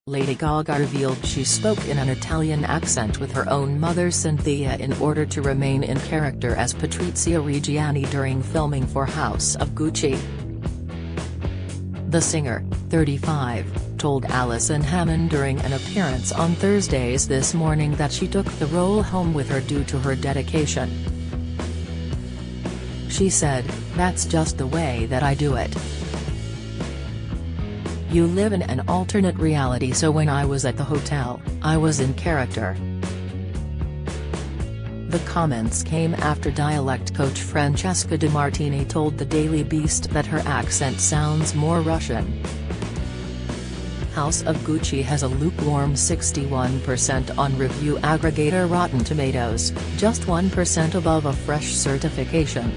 Lady Gaga revealed she spoke in an Italian accent with her own mother Cynthia in order to remain in character as Patrizia Reggiani during filming for House of Gucci. The singer, 35, told Alison Hammond during an appearance on Thursday's This Morning that she took the role home with her due to her dedication. She said, "That's just the way that I do it. You live in an alternate reality, so when I was at the hotel, I was in character." The comments came after dialect coach Francesca DeMartini told the Daily Beast that her accent sounds more Russian. House of Gucci has a lukewarm 61% on review aggregator Rotten Tomatoes, just 1% above a fresh certification.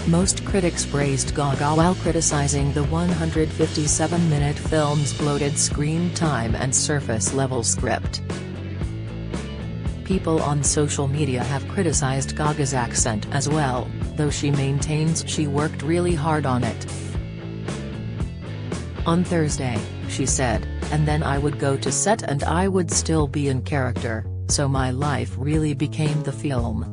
Most critics praised Gaga while criticizing the 157-minute film's bloated screen time and surface-level script. People on social media have criticized Gaga's accent as well, though she maintains she worked really hard on it. On Thursday, she said, "And then I would go to set and I would still be in character, so my life really became the film.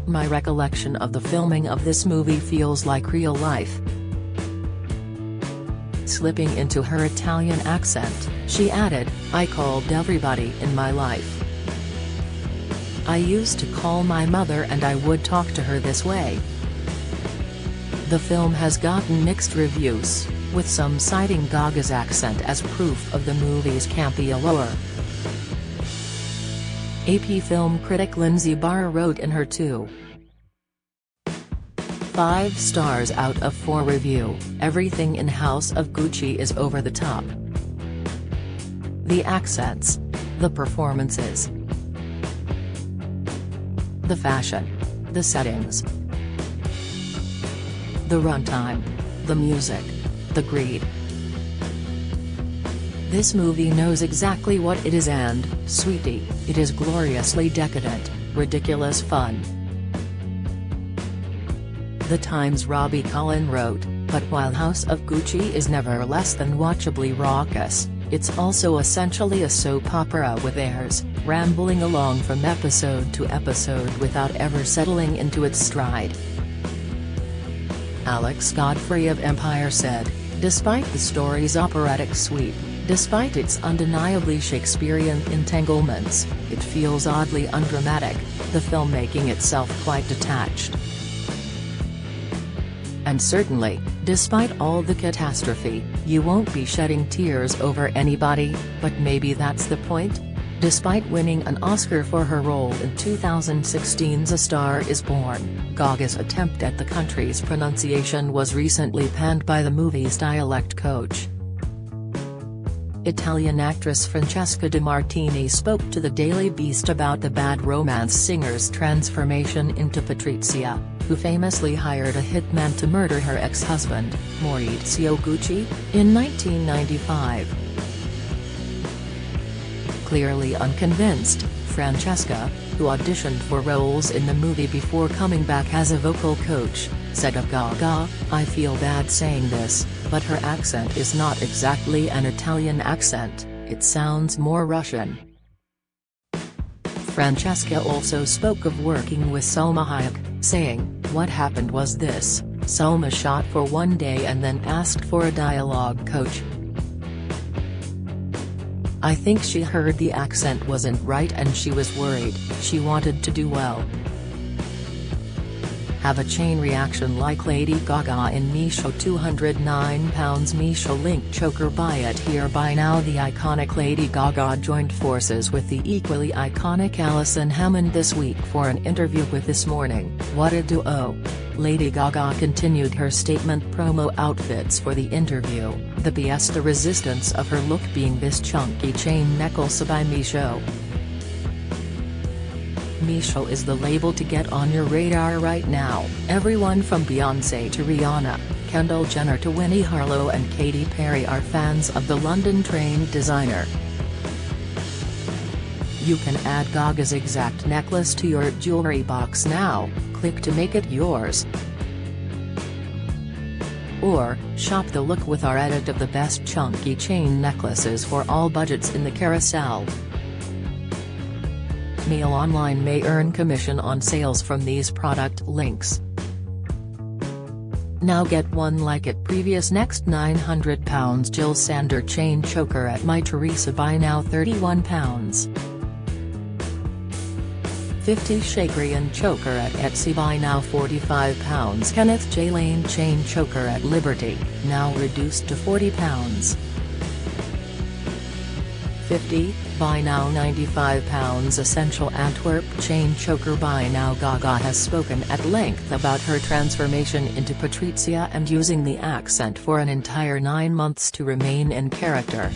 My recollection of the filming of this movie feels like real life." Slipping into her Italian accent, she added, "I called everybody in my life. I used to call my mother and I would talk to her this way." The film has gotten mixed reviews, with some citing Gaga's accent as proof of the movie's campy allure. AP film critic Lindsay Barr wrote in her 2.5 stars out of 4 review, "Everything in House of Gucci is over the top. The accents, the performances, the fashion, the settings, the runtime, the music, the greed. This movie knows exactly what it is and, sweetie, it is gloriously decadent, ridiculous fun." The Times' Robbie Cullen wrote, "But while House of Gucci is never less than watchably raucous, it's also essentially a soap opera with airs, rambling along from episode to episode without ever settling into its stride." Alex Godfrey of Empire said, "Despite the story's operatic sweep, despite its undeniably Shakespearean entanglements, it feels oddly undramatic, the filmmaking itself quite detached. And certainly, despite all the catastrophe, you won't be shedding tears over anybody, but maybe that's the point?" Despite winning an Oscar for her role in 2016's A Star Is Born, Gaga's attempt at the country's pronunciation was recently panned by the movie's dialect coach. Italian actress Francesca DeMartini spoke to the Daily Beast about the Bad Romance singer's transformation into Patrizia, who famously hired a hitman to murder her ex-husband, Maurizio Gucci, in 1995. Clearly unconvinced, Francesca, who auditioned for roles in the movie before coming back as a vocal coach, said of Gaga, "I feel bad saying this, but her accent is not exactly an Italian accent, it sounds more Russian." Francesca also spoke of working with Salma Hayek, saying, "What happened was this, Salma shot for one day and then asked for a dialogue coach. I think she heard the accent wasn't right and she was worried, she wanted to do well. Have a chain reaction like Lady Gaga in Misho £209 Misho link choker buy it here buy now." The iconic Lady Gaga joined forces with the equally iconic Alison Hammond this week for an interview with This Morning. What a duo. Lady Gaga continued her statement promo outfits for the interview, the pièce de resistance of her look being this chunky chain necklace by Misho. Misho is the label to get on your radar right now. Everyone from Beyoncé to Rihanna, Kendall Jenner to Winnie Harlow and Katy Perry are fans of the London-trained designer. You can add Gaga's exact necklace to your jewelry box now, click to make it yours. Or, shop the look with our edit of the best chunky chain necklaces for all budgets in the carousel. Mail Online may earn commission on sales from these product links. Now get one like it previous. Next, £900 Jill Sander chain choker at My Teresa, buy now £31. 50 Shakerian choker at Etsy, buy now £45. Kenneth J. Lane chain choker at Liberty, now reduced to £40. 50, buy now £95 Essential Antwerp chain choker, buy now. Gaga has spoken at length about her transformation into Patrizia and using the accent for an entire 9 months to remain in character.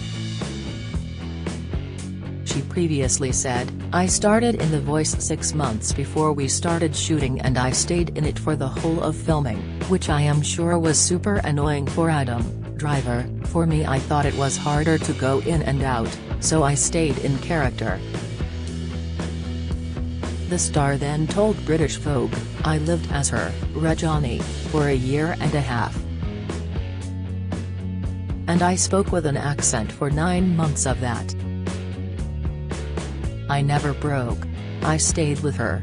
She previously said, "I started in The Voice 6 months before we started shooting and I stayed in it for the whole of filming, which I am sure was super annoying for Adam Driver. For me, I thought it was harder to go in and out, so I stayed in character." The star then told British Vogue, "I lived as her, Reggiani, for a year and a half. And I spoke with an accent for 9 months of that. I never broke. I stayed with her."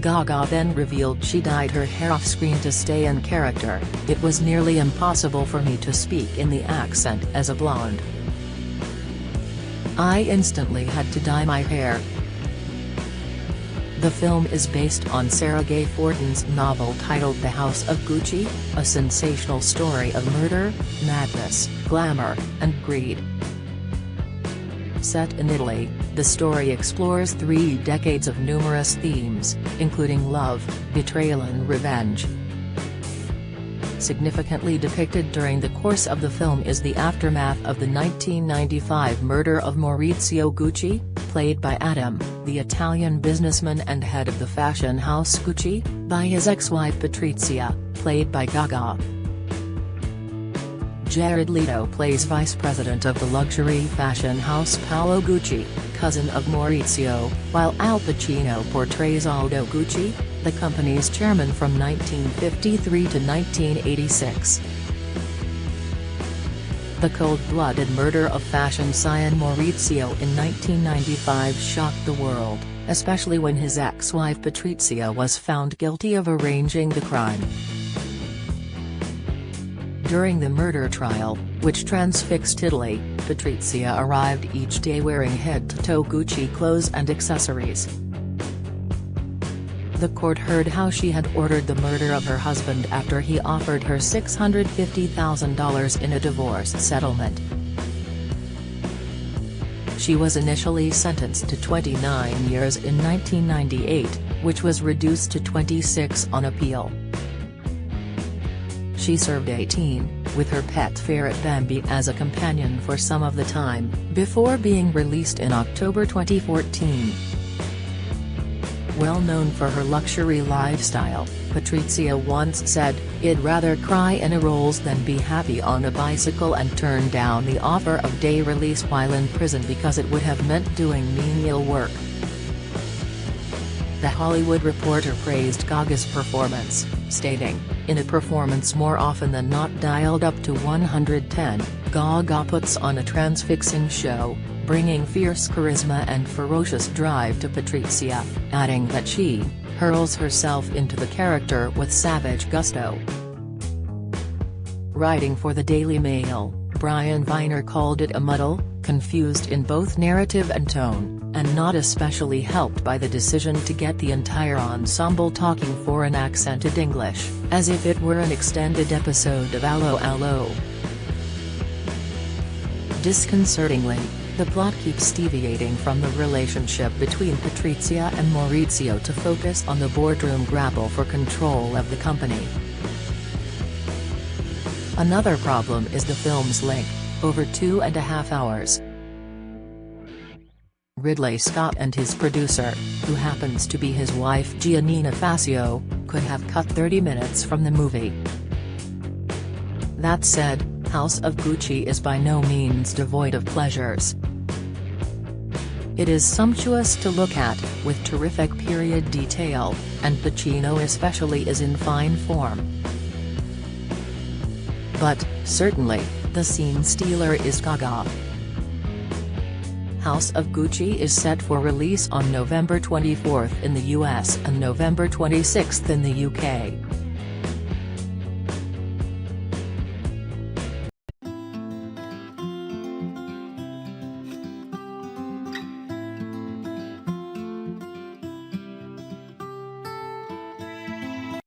Gaga then revealed she dyed her hair off-screen to stay in character. "It was nearly impossible for me to speak in the accent as a blonde. I instantly had to dye my hair." The film is based on Sarah Gay Fortin's novel titled The House of Gucci, a sensational story of murder, madness, glamour, and greed. Set in Italy, the story explores 3 decades of numerous themes, including love, betrayal and revenge. Significantly depicted during the course of the film is the aftermath of the 1995 murder of Maurizio Gucci, played by Adam, the Italian businessman and head of the fashion house Gucci, by his ex-wife Patrizia, played by Gaga. Jared Leto plays vice president of the luxury fashion house Paolo Gucci, cousin of Maurizio, while Al Pacino portrays Aldo Gucci, the company's chairman from 1953 to 1986. The cold-blooded murder of fashion scion Maurizio in 1995 shocked the world, especially when his ex-wife Patrizia was found guilty of arranging the crime. During the murder trial, which transfixed Italy, Patrizia arrived each day wearing head-to-toe Gucci clothes and accessories. The court heard how she had ordered the murder of her husband after he offered her $650,000 in a divorce settlement. She was initially sentenced to 29 years in 1998, which was reduced to 26 on appeal. She served 18, with her pet ferret Bambi as a companion for some of the time, before being released in October 2014. Well known for her luxury lifestyle, Patrizia once said, "I'd rather cry in a Rolls than be happy on a bicycle," and turned down the offer of day release while in prison because it would have meant doing menial work. The Hollywood Reporter praised Gaga's performance, stating, "In a performance more often than not dialed up to 110, Gaga puts on a transfixing show, bringing fierce charisma and ferocious drive to Patrizia," adding that she hurls herself into the character with savage gusto. Writing for the Daily Mail, Brian Viner called it a muddle, confused in both narrative and tone, and not especially helped by the decision to get the entire ensemble talking foreign accented English, as if it were an extended episode of Allo Allo. Disconcertingly, the plot keeps deviating from the relationship between Patrizia and Maurizio to focus on the boardroom grapple for control of the company. Another problem is the film's length, over 2.5 hours. Ridley Scott and his producer, who happens to be his wife Giannina Facio, could have cut 30 minutes from the movie. That said, House of Gucci is by no means devoid of pleasures. It is sumptuous to look at, with terrific period detail, and Pacino especially is in fine form. But, certainly, the scene stealer is Gaga. House of Gucci is set for release on November 24 in the US and November 26 in the UK.